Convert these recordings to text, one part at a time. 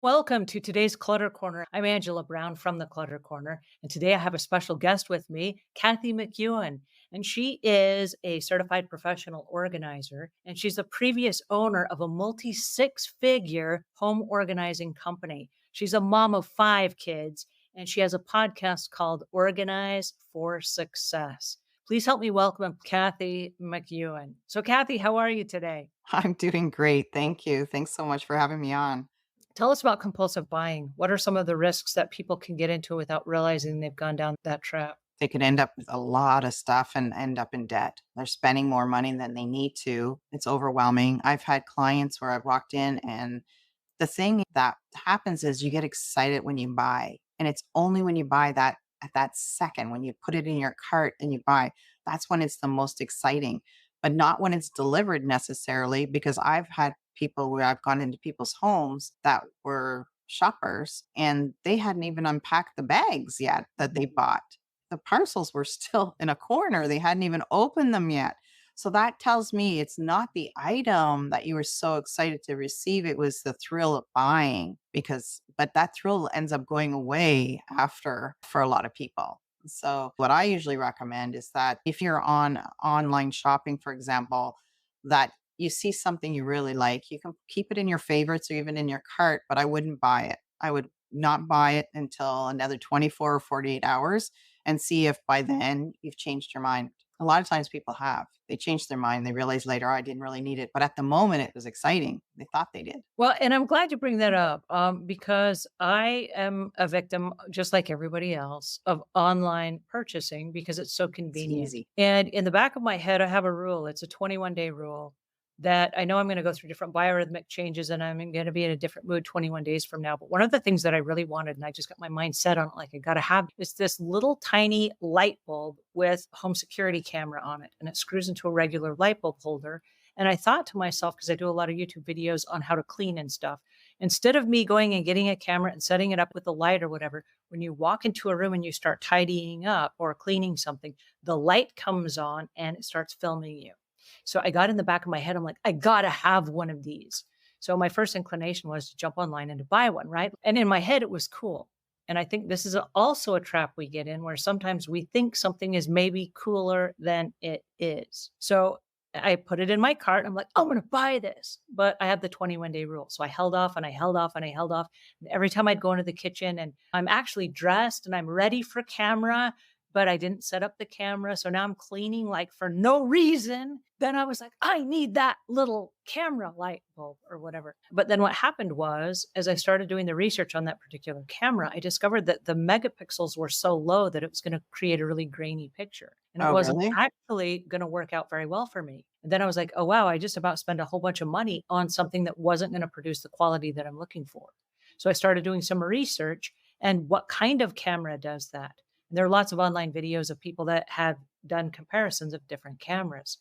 Welcome to today's Clutter Corner. I'm Angela Brown from the Clutter Corner, and today I have a special guest with me, Kathy McEwan. And she is a certified professional organizer, and she's the previous owner of a multi six-figure home organizing company. She's a mom of 5 kids, and she has a podcast called Organize for Success. Please help me welcome Kathy McEwan. So, Kathy, how are you today? I'm doing great. Thank you. Thanks so much for having me on. Tell us about compulsive buying. What are some of the risks that people can get into without realizing they've gone down that trap? They could end up with a lot of stuff and end up in debt. They're spending more money than they need to. It's overwhelming. I've had clients where I've walked in and the thing that happens is you get excited when you buy. And it's only when you buy that at that second, when you put it in your cart and you buy, that's when it's the most exciting, but not when it's delivered necessarily. Because I've had people where I've gone into people's homes that were shoppers and they hadn't even unpacked the bags yet that they bought. The parcels were still in a corner. They hadn't even opened them yet. So that tells me it's not the item that you were so excited to receive. It was the thrill of buying but that thrill ends up going away after for a lot of people. So what I usually recommend is that if you're on online shopping, for example, that you see something you really like, you can keep it in your favorites or even in your cart, but I wouldn't buy it. I would not buy it until another 24 or 48 hours and see if by then you've changed your mind. A lot of times people have. They change their mind. They realize later, "Oh, I didn't really need it." But at the moment, it was exciting. They thought they did. Well, and I'm glad you bring that up because I am a victim, just like everybody else, of online purchasing because it's so It's convenient. easy. And in the back of my head, I have a rule. It's a 21-day rule that I know I'm going to go through different biorhythmic changes and I'm going to be in a different mood 21 days from now. But one of the things that I really wanted, and I just got my mind set on it, like I got to have, is this little tiny light bulb with home security camera on it. And it screws into a regular light bulb holder. And I thought to myself, because I do a lot of YouTube videos on how to clean and stuff, instead of me going and getting a camera and setting it up with a light or whatever, when you walk into a room and you start tidying up or cleaning something, the light comes on and it starts filming you. So I got in the back of my head, I'm like, I gotta have one of these. So my first inclination was to jump online and to buy one, right? And in my head, it was cool. And I think this is also a trap we get in where sometimes we think something is maybe cooler than it is. So I put it in my cart. I'm like, "Oh, I'm going to buy this. But I had the 21-day rule. So I held off and I held off and I held off. And every time I'd go into the kitchen and I'm actually dressed and I'm ready for camera, but I didn't set up the camera. So now I'm cleaning like for no reason. Then I was like, I need that little camera light bulb or whatever. But then what happened was, as I started doing the research on that particular camera, I discovered that the megapixels were so low that it was going to create a really grainy picture. And it Oh, wasn't really? actually going to work out very well for me. And then I was like, oh, wow, I just about spent a whole bunch of money on something that wasn't going to produce the quality that I'm looking for. So I started doing some research and what kind of camera does that? And there are lots of online videos of people that have done comparisons of different cameras.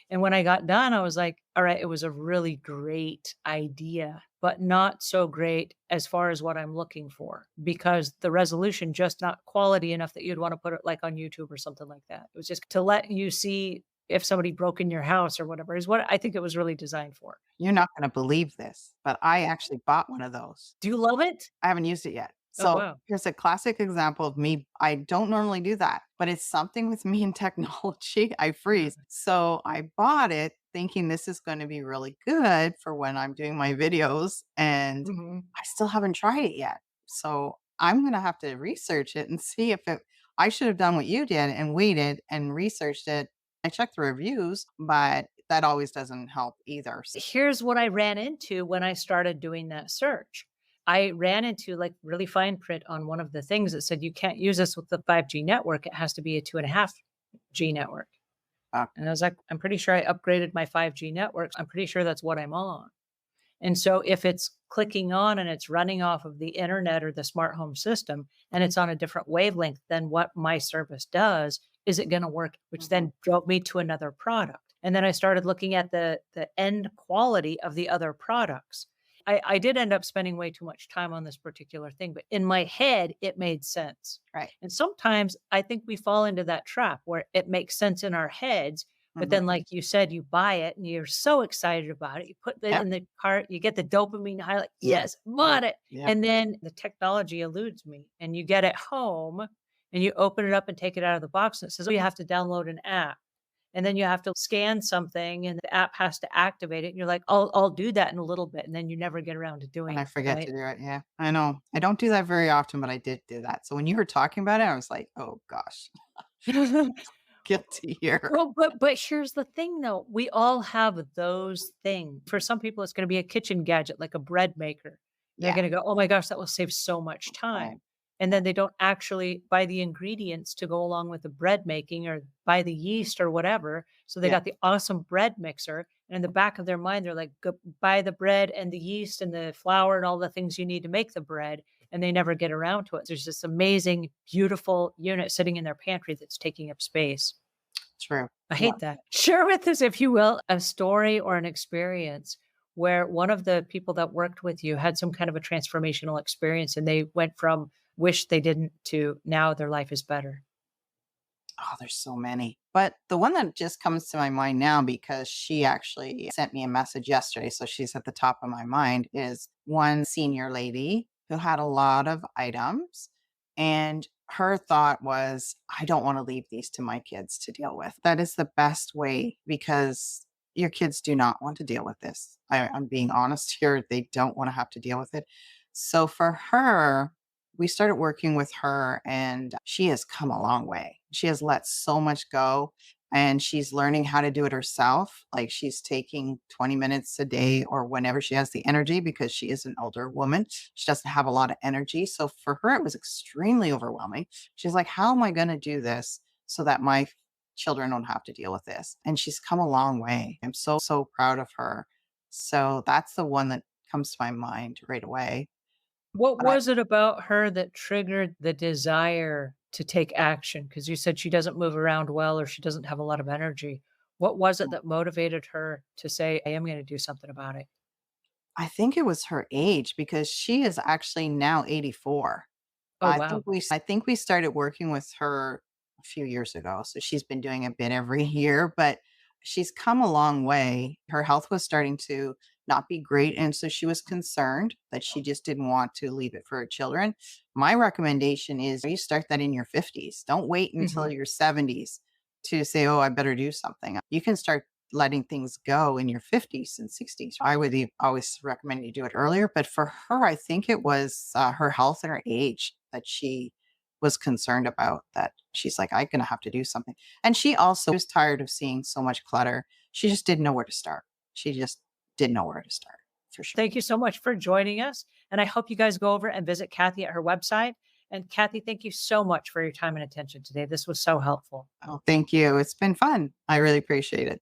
And when I got done, I was like, all right, it was a really great idea, but not so great as far as what I'm looking for because the resolution just not quality enough that you'd want to put it like on YouTube or something like that. It was just to let you see if somebody broke in your house or whatever is what I think it was really designed for. You're not going to believe this, but I actually bought one of those. Do you love it? I haven't used it yet. Oh, So wow. here's a classic example of me. I don't normally do that, but it's something with me and technology. I freeze. So I bought it thinking this is going to be really good for when I'm doing my videos. And Mhm. I still haven't tried it yet. So I'm going to have to research it and see if I should have done what you did and waited and researched it. I checked the reviews, but that always doesn't help either. So, Here's what I ran into when I started doing that search. I ran into like really fine print on one of the things that said you can't use this with the 5G network. It has to be a 2.5G network. uh, And I was like, I'm pretty sure I upgraded my 5G networks. I'm pretty sure that's what I'm on. And so if it's clicking on and it's running off of the internet or the smart home system and it's on a different wavelength than what my service does, is it going to work? Which mhm. then drove me to another product. And then I started looking at the end quality of the other products. I did end up spending way too much time on this particular thing, but in my head, it made sense. Right. And sometimes I think we fall into that trap where it makes sense in our heads, But Mhm. then, like you said, you buy it and you're so excited about it. You put it Yep. in the cart, you get the dopamine high, like, yes, bought it. Yep. And then the technology eludes me and you get it home and you open it up and take it out of the box and it says, oh, you have to download an app. And then you have to scan something and the app has to activate it. And you're like, I'll do that in a little bit. And then you never get around to And doing I it. forget Right. to do it. Yeah, I know. I don't do that very often, but I did do that. So when you were talking about it, I was like, "Oh gosh, guilty here." Well, but here's the thing though, we all have those things. For some people, it's gonna be a kitchen gadget like a bread maker. They're Yeah. gonna go, "Oh my gosh, that will save so much Right. time." And then they don't actually buy the ingredients to go along with the bread making or buy the yeast or whatever. So they Yeah. got the awesome bread mixer, and in the back of their mind, they're like, "Go buy the bread and the yeast and the flour and all the things you need to make the bread," and they never get around to it. There's this amazing, beautiful unit sitting in their pantry that's taking up space. True. I Yeah. hate that. Share with us, if you will, a story or an experience where one of the people that worked with you had some kind of a transformational experience and they went from wish they didn't to now their life is better. Oh, there's so many. But the one that just comes to my mind now because she actually sent me a message yesterday, so she's at the top of my mind, is one senior lady who had a lot of items. And her thought was, I don't want to leave these to my kids to deal with. That is the best way because your kids do not want to deal with this. I'm being honest here. They don't want to have to deal with it. So for her, we started working with her and she has come a long way. She has let so much go and she's learning how to do it herself. Like she's taking 20 minutes a day or whenever she has the energy because she is an older woman. She doesn't have a lot of energy. So for her, it was extremely overwhelming. She's like, how am I going to do this so that my children don't have to deal with this? And she's come a long way. I'm so, so proud of her. So that's the one that comes to my mind right away. What But I, was it about her that triggered the desire to take action? Because you said she doesn't move around well or she doesn't have a lot of energy. What was it that motivated her to say, I am going to do something about it? I think it was her age because she is actually now 84. Oh, wow. I think we started working with her a few years ago, so she's been doing a bit every year, but she's come a long way. Her health was starting to not be great, and so she was concerned that she just didn't want to leave it for her children. My recommendation is you start that in your 50s. Don't wait until Mhm. your 70s to say, "Oh, I better do something." You can start letting things go in your 50s and 60s. I would always recommend you do it earlier. But for her, I think it was her health and her age that she was concerned about, that she's like, I'm going to have to do something. And she also was tired of seeing so much clutter. She just didn't know where to start. She just didn't know where to start for sure. Thank you so much for joining us. And I hope you guys go over and visit Kathy at her website. And Kathy, thank you so much for your time and attention today. This was so helpful. Oh, thank you. It's been fun. I really appreciate it.